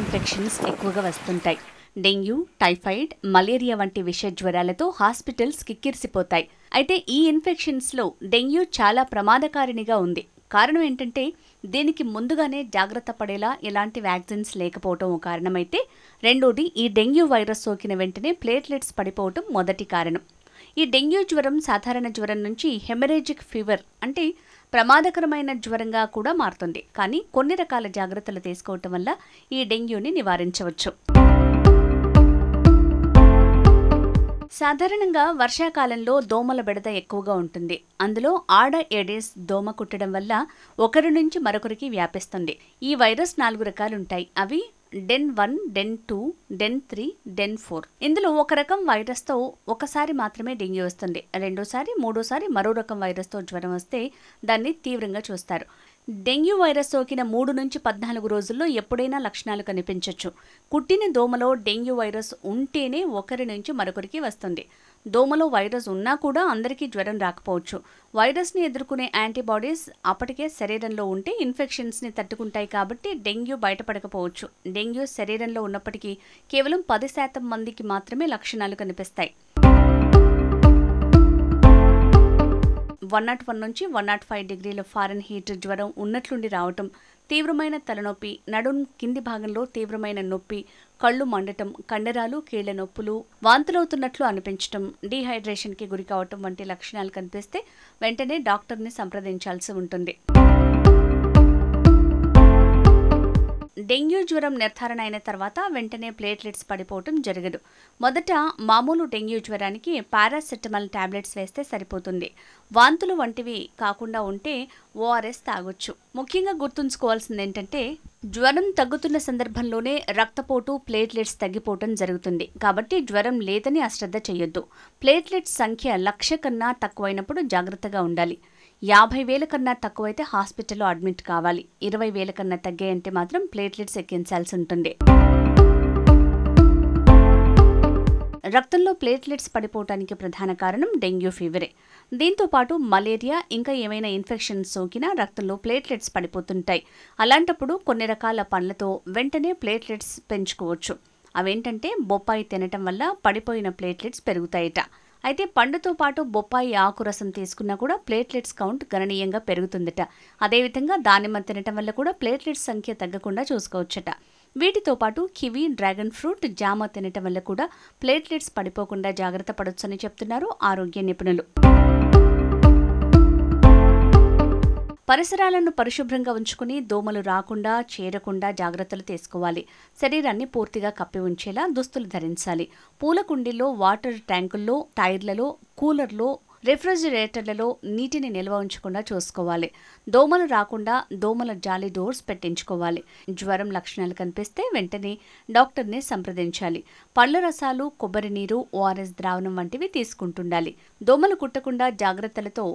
Infections ఎక్కువగా వస్తుంటాయి. Dengue, typhoid, malaria వంటి విష జ్వరాలతో హాస్పిటల్స్ కిక్కిరిసిపోతాయి. అయితే ఈ ఇన్ఫెక్షన్స్లో డెంగ్యూ చాలా ప్రమాదకారిణిగా ఉంది. కారణం ఏంటంటే దీనికి ముందుగానే జాగ్రత్త పడేలా ఎలాంటి వ్యాక్సిన్స్ లేకపోవటం ఓ కారణమైతే, రెండోది ఈ డెంగ్యూ వైరస్ సోకిన వెంటనే ప్లేట్లెట్స్ పడిపోవటం మొదటి కారణం. ఈ డెంగ్యూ జ్వరం సాధారణ జ్వరం నుంచి హెమరేజిక్ ఫీవర్ అంటే ప్రమాదకరమైన జ్వరంగా కూడా మారుతుంది. కానీ కొన్ని రకాల జాగ్రత్తలు తీసుకోవటం వల్ల ఈ డెంగ్యూని నివారించవచ్చు. సాధారణంగా వర్షాకాలంలో దోమల బెడద ఎక్కువగా ఉంటుంది. అందులో ఆడ ఏడెస్ దోమ కుట్టడం వల్ల ఒకరి నుంచి మరొకరికి వ్యాపిస్తుంది. ఈ వైరస్ 4 రకాలుంటాయి. అవి డెన్ 1, డెన్ 2, డెన్ 3, డెన్ 4. ఇందులో ఒక రకం వైరస్తో ఒకసారి మాత్రమే డెంగ్యూ వస్తుంది. రెండోసారి, మూడోసారి మరో రకం వైరస్తో జ్వరం వస్తే దాన్ని తీవ్రంగా చూస్తారు. డెంగ్యూ వైరస్ సోకిన 3 నుంచి 14 రోజుల్లో ఎప్పుడైనా లక్షణాలు కనిపించవచ్చు. కుట్టిన దోమలో డెంగ్యూ వైరస్ ఉంటేనే ఒకరి నుంచి మరొకరికి వస్తుంది. దోమలో వైరస్ ఉన్నా కూడా అందరికీ జ్వరం రాకపోవచ్చు. వైరస్ని ఎదుర్కొనే యాంటీబాడీస్ అప్పటికే శరీరంలో ఉంటే ఇన్ఫెక్షన్స్ని తట్టుకుంటాయి కాబట్టి డెంగ్యూ బయటపడకపోవచ్చు. డెంగ్యూ శరీరంలో ఉన్నప్పటికీ కేవలం 10% మందికి మాత్రమే లక్షణాలు కనిపిస్తాయి. 101 నుంచి 105 డిగ్రీల ఫారెన్హీట్ జ్వరం ఉన్నట్లుండి రావటం, తీవ్రమైన తలనొప్పి, నడుం కింది భాగంలో తీవ్రమైన నొప్పి, కళ్ళు మండటం, కండరాలు, కీళ్ల నొప్పులు, వాంతులవుతున్నట్లు అనిపించటం, డీహైడ్రేషన్కి గురి కావటం వంటి లక్షణాలు కనిపిస్తే వెంటనే డాక్టర్ని సంప్రదించాల్సి ఉంటుంది. డెంగ్యూ జ్వరం నిర్ధారణ అయిన తర్వాత వెంటనే ప్లేట్లెట్స్ పడిపోవటం జరగదు. మొదట మామూలు డెంగ్యూ జ్వరానికి పారాసెటమాల్ టాబ్లెట్స్ వేస్తే సరిపోతుంది. వాంతులు వంటివి కాకుండా ఉంటే ఓఆర్ఎస్ తాగొచ్చు. ముఖ్యంగా గుర్తుంచుకోవాల్సింది ఏంటంటే జ్వరం తగ్గుతున్న సందర్భంలోనే రక్తపోటు, ప్లేట్లెట్స్ తగ్గిపోవటం జరుగుతుంది. కాబట్టి జ్వరం లేదని అశ్రద్ధ చేయొద్దు. ప్లేట్లెట్స్ సంఖ్య 1,00,000 కన్నా తక్కువైనప్పుడు జాగ్రత్తగా ఉండాలి. 50,000 కన్నా తక్కువైతే హాస్పిటల్లో అడ్మిట్ కావాలి. 20,000 కన్నా తగ్గాయంటే మాత్రం ప్లేట్లెట్స్ ఎక్కించాల్సి ఉంటుంది. రక్తంలో ప్లేట్లెట్స్ పడిపోవటానికి ప్రధాన కారణం డెంగ్యూ ఫీవరే. దీంతో పాటు మలేరియా, ఇంకా ఏమైనా ఇన్ఫెక్షన్స్ సోకినా రక్తంలో ప్లేట్లెట్స్ పడిపోతుంటాయి. అలాంటప్పుడు కొన్ని రకాల పండ్లతో వెంటనే ప్లేట్లెట్స్ పెంచుకోవచ్చు. అవేంటంటే బొప్పాయి తినటం వల్ల పడిపోయిన ప్లేట్లెట్స్ పెరుగుతాయట. అయితే పండుతో పాటు బొప్పాయి ఆకు రసం తీసుకున్నా కూడా ప్లేట్లెట్స్ కౌంట్ గణనీయంగా పెరుగుతుందట. అదేవిధంగా దానిమ్మ తినటం వల్ల కూడా ప్లేట్లెట్స్ సంఖ్య తగ్గకుండా చూసుకోవచ్చట. వీటితో పాటు కివి, డ్రాగన్ ఫ్రూట్, జామ తినటం వల్ల కూడా ప్లేట్లెట్స్ పడిపోకుండా జాగ్రత్త పడొచ్చని చెప్తున్నారు ఆరోగ్య నిపుణులు. పరిసరాలను పరిశుభ్రంగా ఉంచుకుని దోమలు రాకుండా, చేరకుండా జాగ్రత్తలు తీసుకోవాలి. శరీరాన్ని పూర్తిగా కప్పి ఉంచేలా దుస్తులు ధరించాలి. పూల కుండీల్లో, వాటర్ ట్యాంకుల్లో, టైర్లలో, కూలర్లో, రెఫ్రిజిరేటర్లలో నీటిని నిల్వ ఉంచకుండా చూసుకోవాలి. దోమలు రాకుండా దోమల జాలి డోర్స్ పెట్టించుకోవాలి. జ్వరం లక్షణాలు కనిపిస్తే వెంటనే డాక్టర్ని సంప్రదించాలి. పళ్ళ రసాలు, కొబ్బరి నీరు, ఓఆర్ఎస్ ద్రావణం వంటివి తీసుకుంటుండాలి. దోమలు కుట్టకుండా జాగ్రత్తలతో